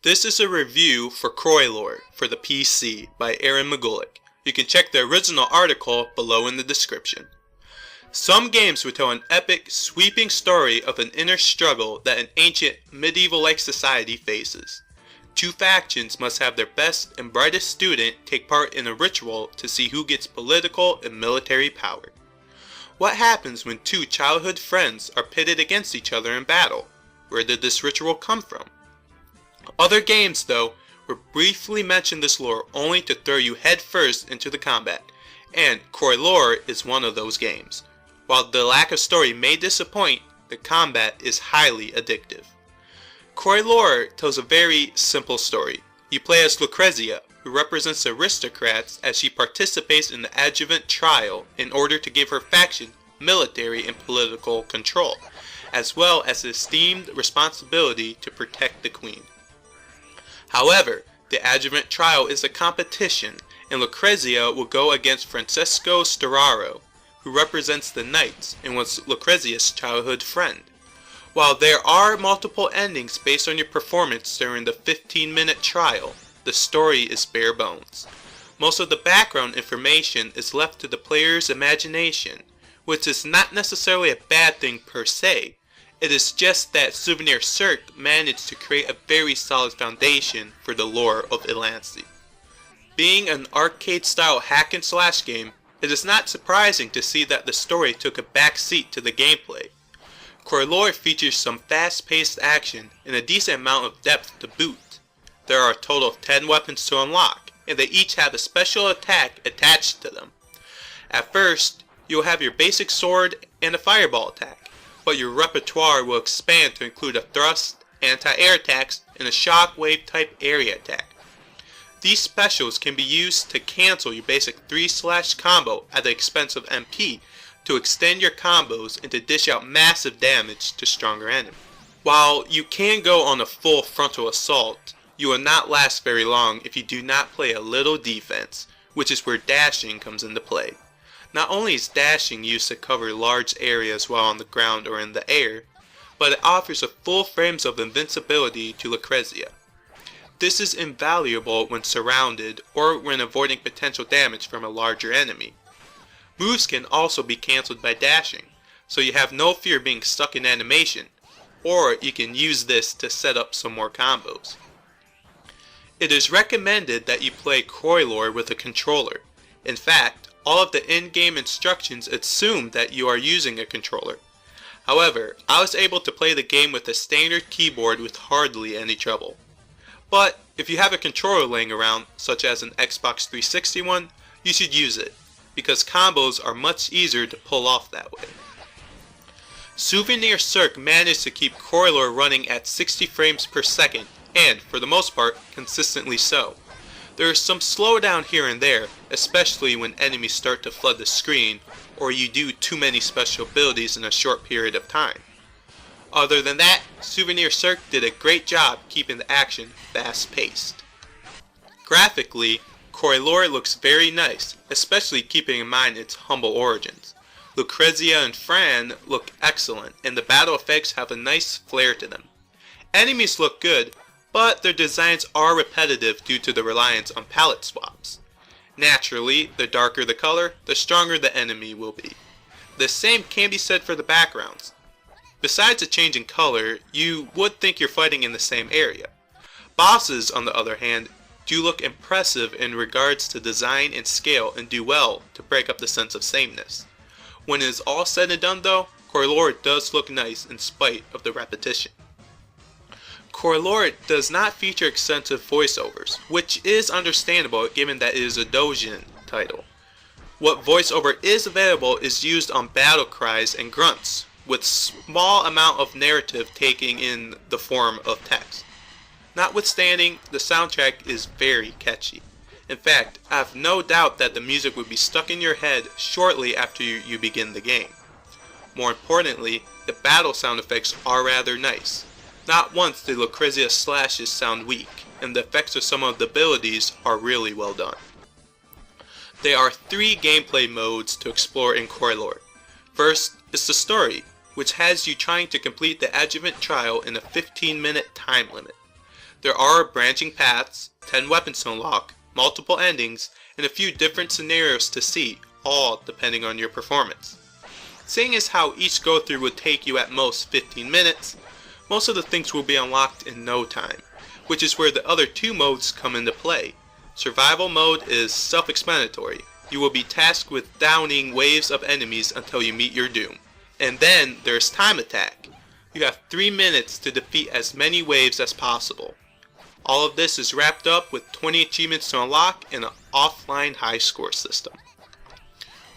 This is a review for Croixleur for the PC by Magulick. You can check the original article below in the description. Some games would tell an epic, sweeping story of an inner struggle that an ancient, medieval-like society faces. Two factions must have their best and brightest student take part in a ritual to see who gets political and military power. What happens when two childhood friends are pitted against each other in battle? Where did this ritual come from? Other games, though, will briefly mention this lore only to throw you headfirst into the combat, and Croixleur is one of those games. While the lack of story may disappoint, the combat is highly addictive. Croixleur tells a very simple story. You play as Lucrezia, who represents the aristocrats as she participates in the adjuvant trial in order to give her faction military and political control, as well as the esteemed responsibility to protect the queen. However, the adjuvant trial is a competition, and Lucrezia will go against Francesco Storaro, who represents the knights and was Lucrezia's childhood friend. While there are multiple endings based on your performance during the 15-minute trial, the story is bare bones. Most of the background information is left to the player's imagination, which is not necessarily a bad thing per se. It is just that Souvenir Cirque managed to create a very solid foundation for the lore of Elancy. Being an arcade-style hack-and-slash game, it is not surprising to see that the story took a back seat to the gameplay. Croixleur features some fast-paced action and a decent amount of depth to boot. There are a total of 10 weapons to unlock, and they each have a special attack attached to them. At first, you'll have your basic sword and a fireball attack, but your repertoire will expand to include a thrust, anti-air attacks, and a shockwave type area attack. These specials can be used to cancel your basic 3-slash combo at the expense of MP to extend your combos and to dish out massive damage to stronger enemies. While you can go on a full frontal assault, you will not last very long if you do not play a little defense, which is where dashing comes into play. Not only is dashing used to cover large areas while on the ground or in the air, but it offers a full frames of invincibility to Lucrezia. This is invaluable when surrounded or when avoiding potential damage from a larger enemy. Moves can also be cancelled by dashing, so you have no fear being stuck in animation, or you can use this to set up some more combos. It is recommended that you play Croixleur with a controller. In fact, all of the in-game instructions assume that you are using a controller. However, I was able to play the game with a standard keyboard with hardly any trouble. But if you have a controller laying around, such as an Xbox 360 one, you should use it, because combos are much easier to pull off that way. Souvenir Cirque managed to keep Croixleur running at 60 frames per second, and, for the most part, consistently so. There is some slowdown here and there, especially when enemies start to flood the screen, or you do too many special abilities in a short period of time. Other than that, Souvenir Cirque did a great job keeping the action fast-paced. Graphically, Croixleur looks very nice, especially keeping in mind its humble origins. Lucrezia and Fran look excellent, and the battle effects have a nice flair to them. Enemies look good, but their designs are repetitive due to the reliance on palette swaps. Naturally, the darker the color, the stronger the enemy will be. The same can be said for the backgrounds. Besides a change in color, you would think you're fighting in the same area. Bosses, on the other hand, do look impressive in regards to design and scale and do well to break up the sense of sameness. When it is all said and done though, Croixleur does look nice in spite of the repetition. Croixleur does not feature extensive voiceovers, which is understandable given that it is a doujin title. What voiceover is available is used on battle cries and grunts, with small amount of narrative taking in the form of text. Notwithstanding, the soundtrack is very catchy. In fact, I have no doubt that the music would be stuck in your head shortly after you begin the game. More importantly, the battle sound effects are rather nice. Not once did Lucrezia slashes sound weak, and the effects of some of the abilities are really well done. There are 3 gameplay modes to explore in Croixleur. First is the story, which has you trying to complete the adjuvant trial in a 15-minute time limit. There are branching paths, 10 weapons to unlock, multiple endings, and a few different scenarios to see, all depending on your performance. Seeing as how each go-through would take you at most 15 minutes, most of the things will be unlocked in no time, which is where the other 2 modes come into play. Survival mode is self-explanatory. You will be tasked with downing waves of enemies until you meet your doom. And then there's time attack. You have 3 minutes to defeat as many waves as possible. All of this is wrapped up with 20 achievements to unlock and an offline high score system.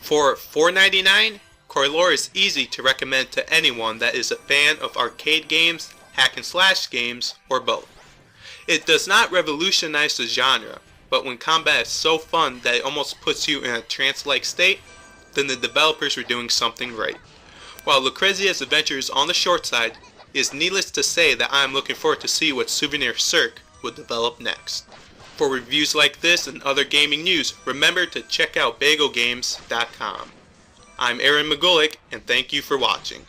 For $4.99, Croixleur is easy to recommend to anyone that is a fan of arcade games, hack and slash games, or both. It does not revolutionize the genre, but when combat is so fun that it almost puts you in a trance-like state, then the developers were doing something right. While Lucrezia's adventure is on the short side, it is needless to say that I am looking forward to see what Souvenir Cirque will develop next. For reviews like this and other gaming news, remember to check out BagoGames.com. I'm Aaron Magulick, and thank you for watching.